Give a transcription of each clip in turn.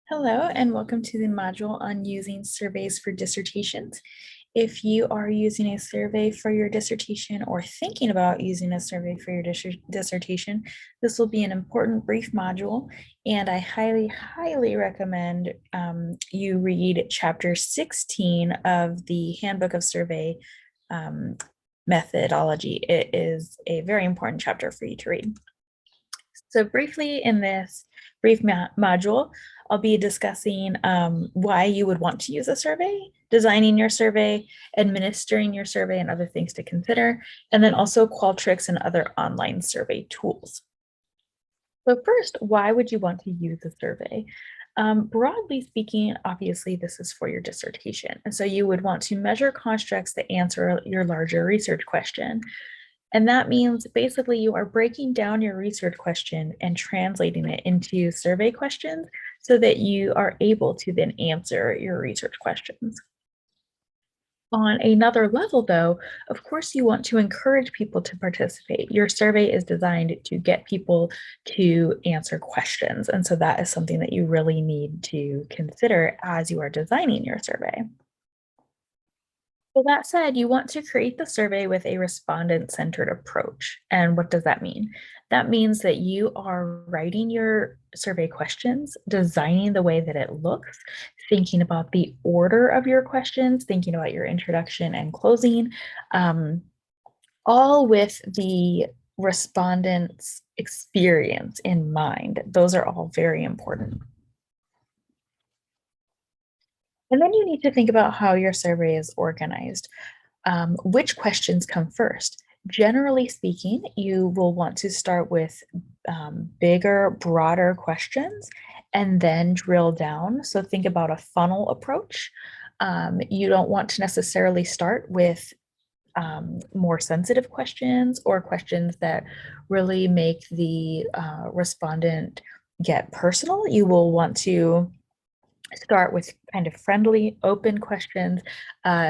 Hello, and welcome to the module on using surveys for dissertations. If you are using a survey for your dissertation or thinking about using a survey for your dissertation, this will be an important brief module, and I highly recommend you read chapter 16 of the Handbook of Survey Methodology. It is a very important chapter for you to read. So briefly in this brief module, I'll be discussing why you would want to use a survey, designing your survey, administering your survey, and other things to consider, and then also Qualtrics and other online survey tools. So first, why would you want to use a survey? Broadly speaking, obviously, this is for your dissertation. And so you would want to measure constructs that answer your larger research question. And that means basically you are breaking down your research question and translating it into survey questions so that you are able to then answer your research questions. On another level, though, of course, you want to encourage people to participate. Your survey is designed to get people to answer questions. And so that is something that you really need to consider as you are designing your survey. So that said, you want to create the survey with a respondent-centered approach. And what does that mean? That means that you are writing your survey questions, designing the way that it looks, thinking about the order of your questions, thinking about your introduction and closing, all with the respondent's experience in mind. Those are all very important. And then you need to think about how your survey is organized. Which questions come first? Generally speaking, you will want to start with bigger, broader questions and then drill down. So think about a funnel approach. You don't want to necessarily start with more sensitive questions or questions that really make the respondent get personal. You will want to start with kind of friendly, open questions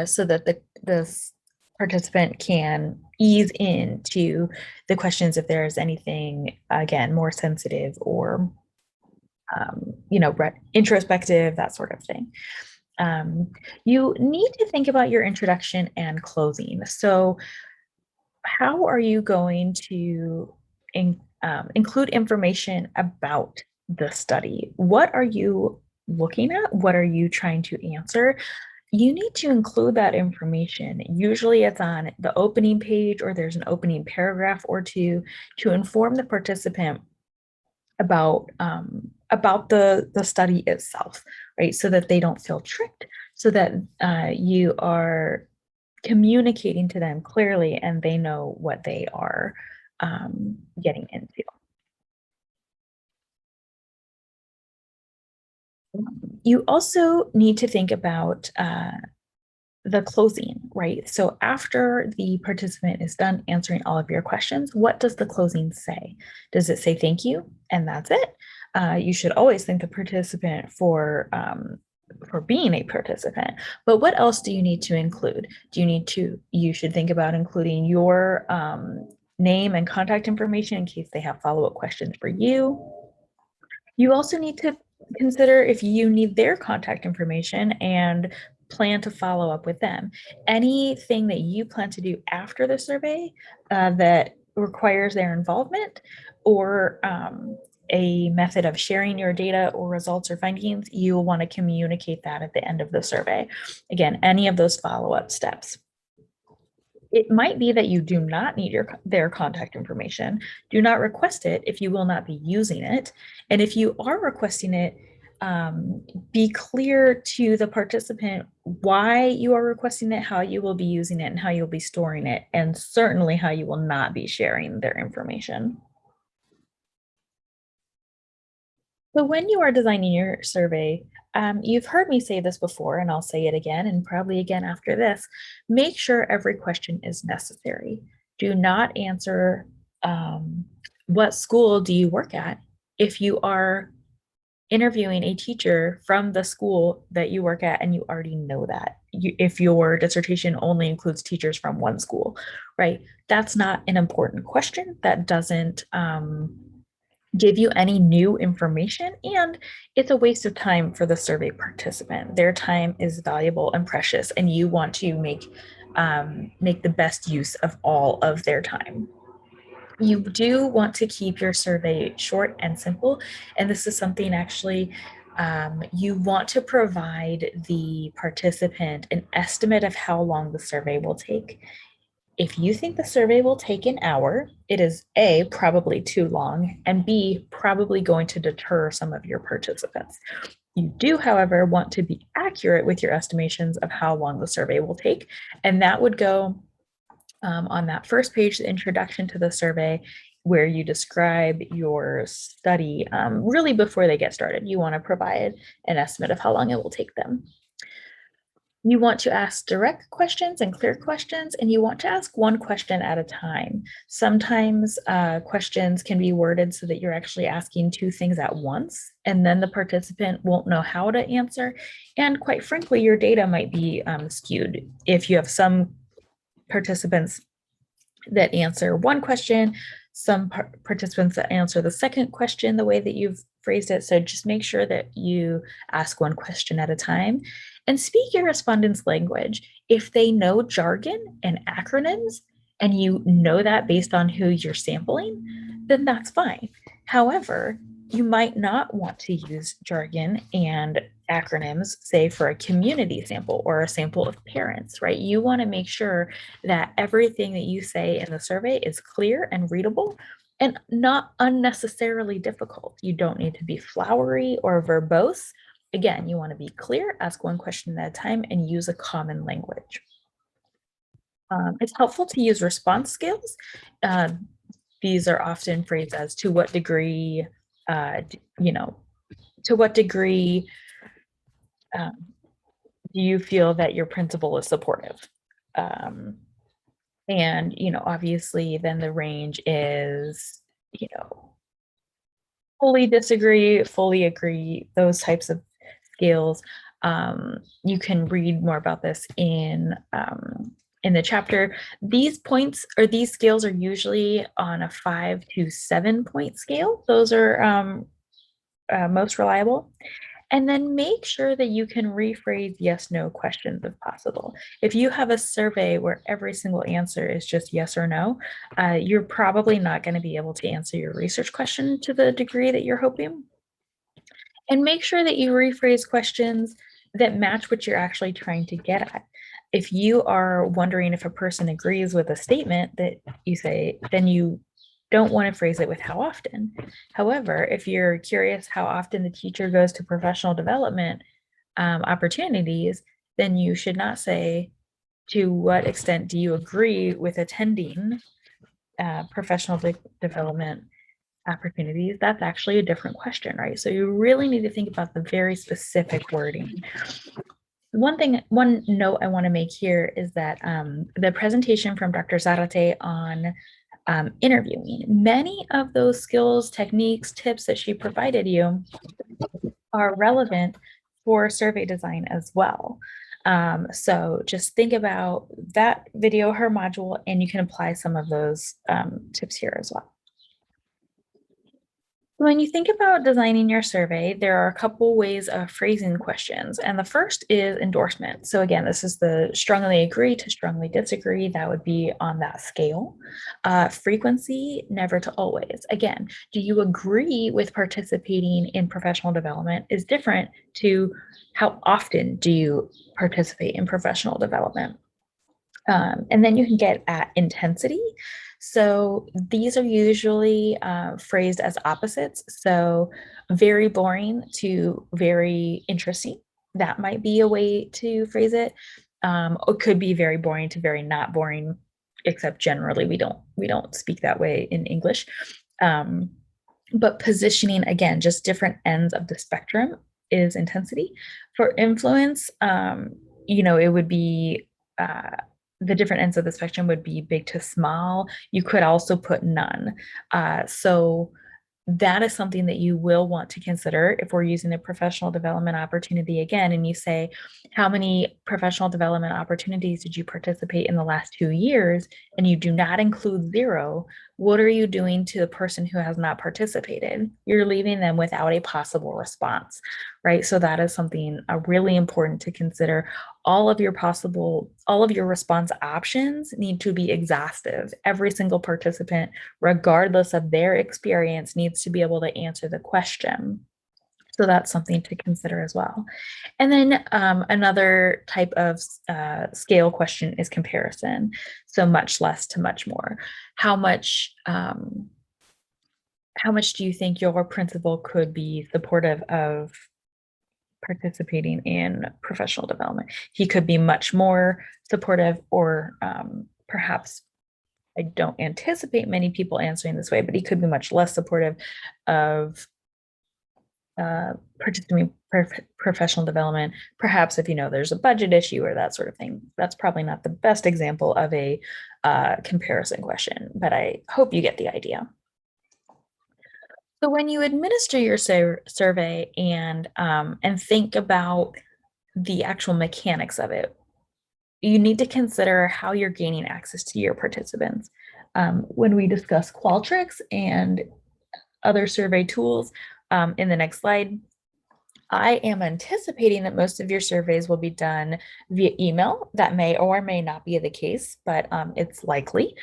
so that the participant can ease into the questions if there is anything, again, more sensitive or, introspective, that sort of thing. You need to think about your introduction and closing. So how are you going to include information about the study? What are you looking at? What are you trying to answer? You need to include that information. Usually it's on the opening page or there's an opening paragraph or two to inform the participant about the study itself, right? So that they don't feel tricked, so that you are communicating to them clearly and they know what they are getting into. You also need to think about the closing, right? So after the participant is done answering all of your questions, what does the closing say? Does it say thank you and that's it? You should always thank the participant for being a participant. But what else do you need to include? You should think about including your name and contact information in case they have follow-up questions for you. You also need to consider if you need their contact information and plan to follow up with them. Anything that you plan to do after the survey that requires their involvement or a method of sharing your data or results or findings, you will want to communicate that at the end of the survey. Again, any of those follow-up steps. It might be that you do not need their contact information. Do not request it if you will not be using it. And if you are requesting it, be clear to the participant why you are requesting it, how you will be using it, and how you'll be storing it, and certainly how you will not be sharing their information. So when you are designing your survey, you've heard me say this before, and I'll say it again, and probably again after this, make sure every question is necessary. Do not answer, what school do you work at? If you are interviewing a teacher from the school that you work at and you already know that, if your dissertation only includes teachers from one school, right? That's not an important question. That doesn't give you any new information, and it's a waste of time for the survey participant. Their time is valuable and precious, and you want to make the best use of all of their time. You do want to keep your survey short and simple, and this is something actually you want to provide the participant an estimate of how long the survey will take. If you think the survey will take an hour, it is A, probably too long, and B, probably going to deter some of your participants. You do, however, want to be accurate with your estimations of how long the survey will take, and that would go on that first page, the introduction to the survey, where you describe your study really before they get started. You want to provide an estimate of how long it will take them. You want to ask direct questions and clear questions, and you want to ask one question at a time. Sometimes questions can be worded so that you're actually asking two things at once, and then the participant won't know how to answer. And quite frankly, your data might be skewed. If you have some participants that answer one question, some participants that answer the second question the way that you've phrased it. So just make sure that you ask one question at a time and speak your respondents' language. If they know jargon and acronyms, and you know that based on who you're sampling, then that's fine. However, you might not want to use jargon and acronyms, say for a community sample or a sample of parents, right? You want to make sure that everything that you say in the survey is clear and readable and not unnecessarily difficult. You don't need to be flowery or verbose. Again, you want to be clear, ask one question at a time, and use a common language. It's helpful to use response skills. These are often phrased as to what degree, to what degree do you feel that your principal is supportive? And, obviously then the range is, fully disagree, fully agree, those types of scales. You can read more about this in the chapter. These points or these scales are usually on a 5 to 7 point scale. Those are most reliable. And then make sure that you can rephrase yes, no questions if possible. If you have a survey where every single answer is just yes or no, you're probably not going to be able to answer your research question to the degree that you're hoping. And make sure that you rephrase questions that match what you're actually trying to get at. If you are wondering if a person agrees with a statement that you say, then you don't want to phrase it with how often. However, if you're curious how often the teacher goes to professional development opportunities, then you should not say, to what extent do you agree with attending professional development opportunities? That's actually a different question, right? So you really need to think about the very specific wording. One note I want to make here is that the presentation from Dr. Zarate on interviewing, many of those skills, techniques, tips that she provided you are relevant for survey design as well. So just think about that video, her module, and you can apply some of those tips here as well. When you think about designing your survey, there are a couple ways of phrasing questions. And the first is endorsement. So again, this is the strongly agree to strongly disagree. That would be on that scale. Frequency, never to always. Again, do you agree with participating in professional development is different to how often do you participate in professional development. And then you can get at intensity. So these are usually phrased as opposites. So very boring to very interesting. That might be a way to phrase it. It could be very boring to very not boring, except generally we don't speak that way in English. But positioning, again, just different ends of the spectrum is intensity. For influence, it would be the different ends of the spectrum would be big to small. You could also put none. So that is something that you will want to consider if we're using a professional development opportunity again, and you say, how many professional development opportunities did you participate in the last 2 years? And you do not include 0, What are you doing to the person who has not participated? You're leaving them without a possible response, right? So that is something really important to consider. All of your response options need to be exhaustive. Every single participant, regardless of their experience, needs to be able to answer the question. So that's something to consider as well. And then another type of scale question is comparison. So much less to much more. How much um, how much do you think your principal could be supportive of participating in professional development? He could be much more supportive, or perhaps I don't anticipate many people answering this way, but he could be much less supportive of participating professional development. Perhaps if there's a budget issue or that sort of thing. That's probably not the best example of a comparison question, but I hope you get the idea. So when you administer your survey and think about the actual mechanics of it, you need to consider how you're gaining access to your participants. When we discuss Qualtrics and other survey tools in the next slide, I am anticipating that most of your surveys will be done via email. That may or may not be the case, but it's likely.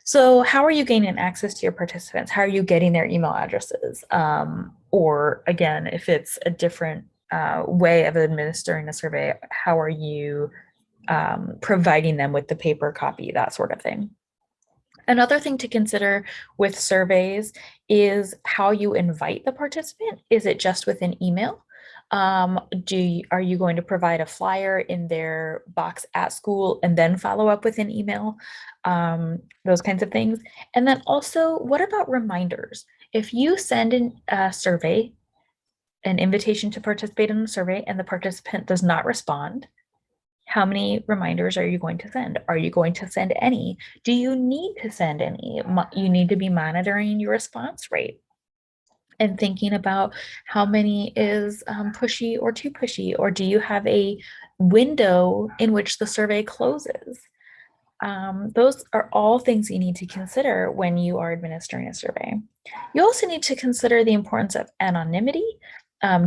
So how are you gaining access to your participants? How are you getting their email addresses? Or again, if it's a different way of administering a survey, how are you providing them with the paper copy, that sort of thing? Another thing to consider with surveys is how you invite the participant. Is it just with an email? Are you going to provide a flyer in their box at school and then follow up with an email? Those kinds of things. And then also, what about reminders? If you send in a survey, an invitation to participate in the survey, and the participant does not respond, how many reminders are you going to send? Are you going to send any? Do you need to send any? You need to be monitoring your response rate and thinking about how many is pushy or too pushy, or do you have a window in which the survey closes? Those are all things you need to consider when you are administering a survey. You also need to consider the importance of anonymity.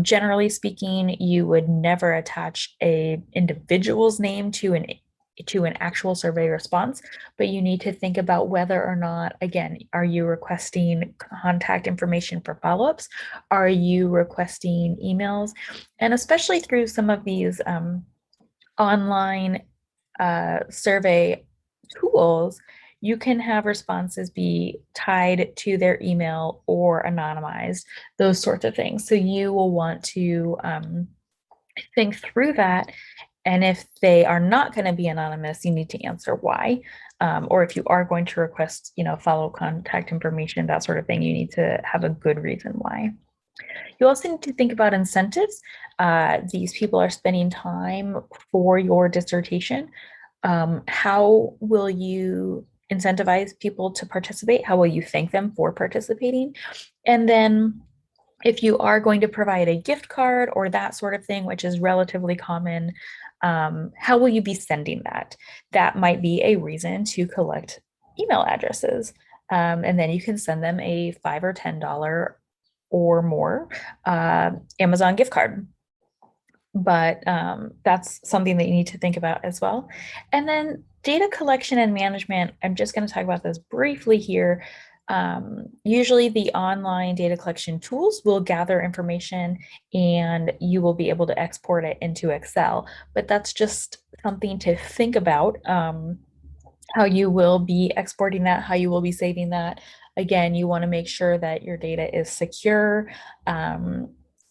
Generally speaking, you would never attach a individual's name to an actual survey response, but you need to think about whether or not, again, are you requesting contact information for follow-ups? Are you requesting emails? And especially through some of these online survey tools, you can have responses be tied to their email or anonymized, those sorts of things. So you will want to think through that. And if they are not going to be anonymous, you need to answer why. Or if you are going to request, follow contact information, that sort of thing, you need to have a good reason why. You also need to think about incentives. These people are spending time for your dissertation. How will you incentivize people to participate? How will you thank them for participating? And then if you are going to provide a gift card or that sort of thing, which is relatively common, how will you be sending that? That might be a reason to collect email addresses. And then you can send them a $5 or $10 or more Amazon gift card. But that's something that you need to think about as well. And then data collection and management, I'm just going to talk about this briefly here. Usually the online data collection tools will gather information and you will be able to export it into Excel, but that's just something to think about. How you will be exporting that, how you will be saving that. Again, you want to make sure that your data is secure.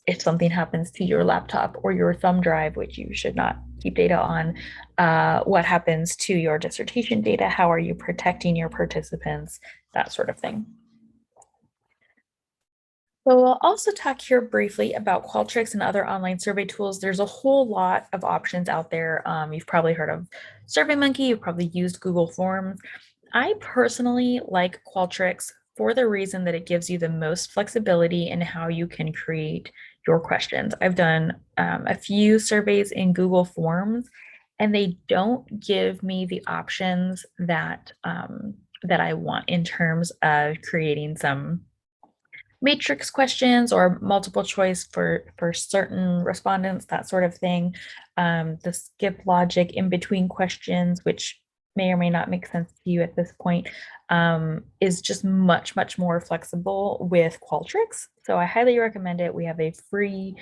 If something happens to your laptop or your thumb drive, which you should not keep data on, what happens to your dissertation data? How are you protecting your participants? That sort of thing. So we'll also talk here briefly about Qualtrics and other online survey tools. There's a whole lot of options out there. You've probably heard of SurveyMonkey, you've probably used Google Forms. I personally like Qualtrics for the reason that it gives you the most flexibility in how you can create your questions. I've done a few surveys in Google Forms, and they don't give me the options that that I want in terms of creating some matrix questions or multiple choice for certain respondents, that sort of thing. The skip logic in between questions, which may or may not make sense to you at this point, is just much more flexible with Qualtrics. So I highly recommend it. We have a free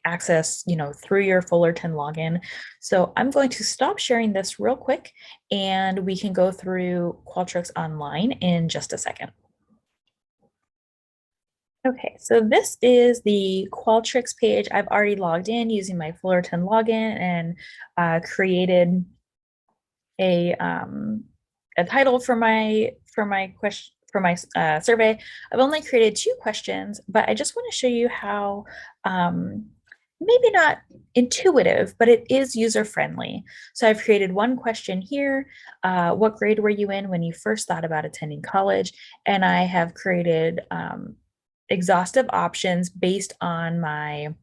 access, through your Fullerton login. So I'm going to stop sharing this real quick, and we can go through Qualtrics online in just a second. Okay, so this is the Qualtrics page. I've already logged in using my Fullerton login and created a title for my question for my survey. I've only created 2 questions, but I just want to show you how maybe not intuitive, but it is user friendly. So I've created one question here. What grade were you in when you first thought about attending college? And I have created exhaustive options based on my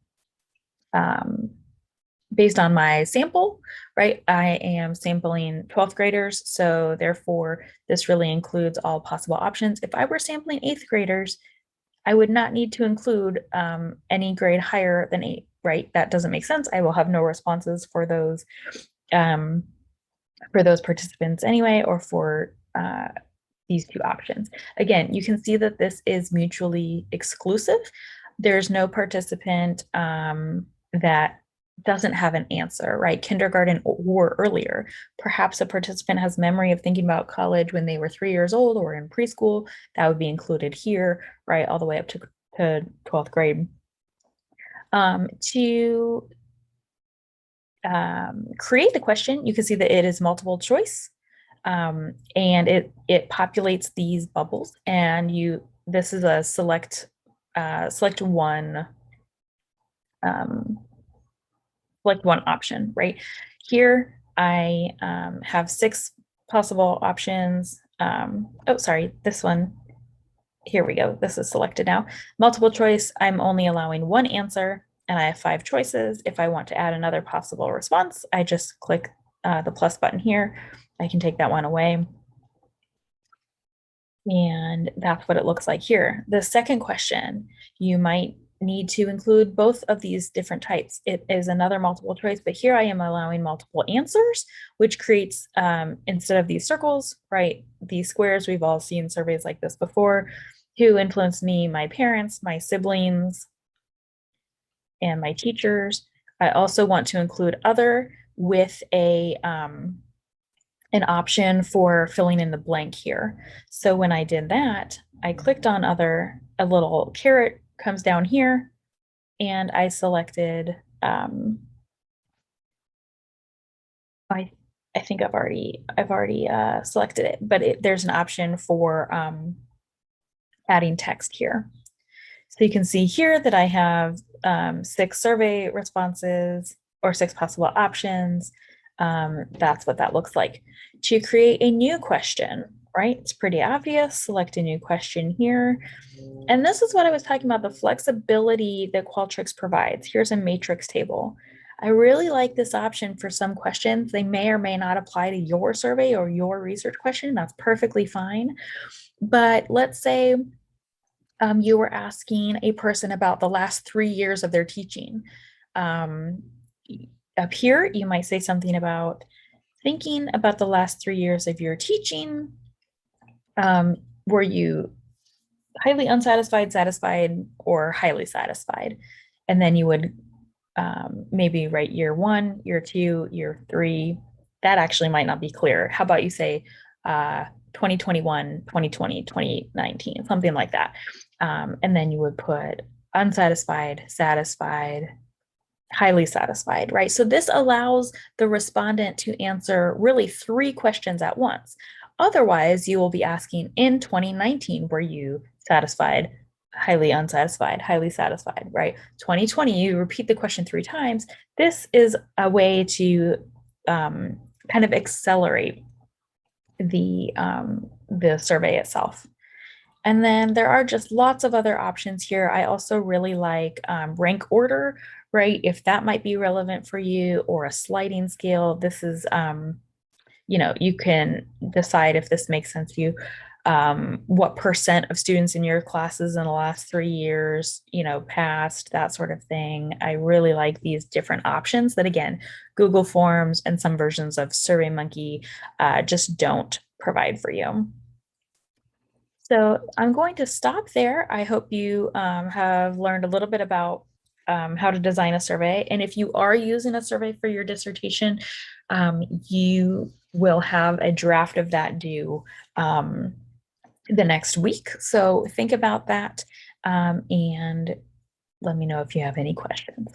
sample, right? I am sampling 12th graders, so therefore this really includes all possible options. If I were sampling 8th graders, I would not need to include any grade higher than 8, right? That doesn't make sense. I will have no responses for those participants anyway, or for these 2 options. Again, you can see that this is mutually exclusive. There's no participant that doesn't have an answer, right? Kindergarten or earlier. Perhaps a participant has memory of thinking about college when they were 3 years old or in preschool. That would be included here, right? All the way up to 12th grade. To create the question, you can see that it is multiple choice. And it populates these bubbles, and this is a select one option, right? Here I have 6 possible options. Oh, sorry, this one. Here we go. This is selected now. Multiple choice, I'm only allowing 1 answer, and I have 5 choices. If I want to add another possible response, I just click the plus button here. I can take that one away. And that's what it looks like here. The second question, you might need to include both of these different types. It is another multiple choice, but here I am allowing multiple answers, which creates, instead of these circles, right, these squares. We've all seen surveys like this before. Who influenced me? My parents, my siblings, and my teachers. I also want to include other with an option for filling in the blank here. So when I did that, I clicked on other, a little caret comes down here, and I selected, I think I've already selected it, but there's an option for adding text here. So you can see here that I have 6 survey responses or 6 possible options. That's what that looks like. To create a new question, right? It's pretty obvious. Select a new question here. And this is what I was talking about, the flexibility that Qualtrics provides. Here's a matrix table. I really like this option for some questions. They may or may not apply to your survey or your research question. That's perfectly fine. But let's say you were asking a person about the last 3 years of their teaching. Up here, you might say something about thinking about the last 3 years of your teaching. Were you highly unsatisfied, satisfied, or highly satisfied? And then you would maybe write year 1, year 2, year 3. That actually might not be clear. How about you say 2021, 2020, 2019, something like that. And then you would put unsatisfied, satisfied, highly satisfied, right? So this allows the respondent to answer really 3 questions at once. Otherwise, you will be asking, in 2019, were you satisfied, highly unsatisfied, highly satisfied, right? 2020, you repeat the question 3 times. This is a way to kind of accelerate the survey itself. And then there are just lots of other options here. I also really like rank order, right? If that might be relevant for you, or a sliding scale. This is you can decide if this makes sense to you. What percent of students in your classes in the last 3 years, passed, that sort of thing. I really like these different options that, again, Google Forms and some versions of SurveyMonkey just don't provide for you. So I'm going to stop there. I hope you have learned a little bit about how to design a survey. And if you are using a survey for your dissertation, you will have a draft of that due the next week. So think about that and let me know if you have any questions.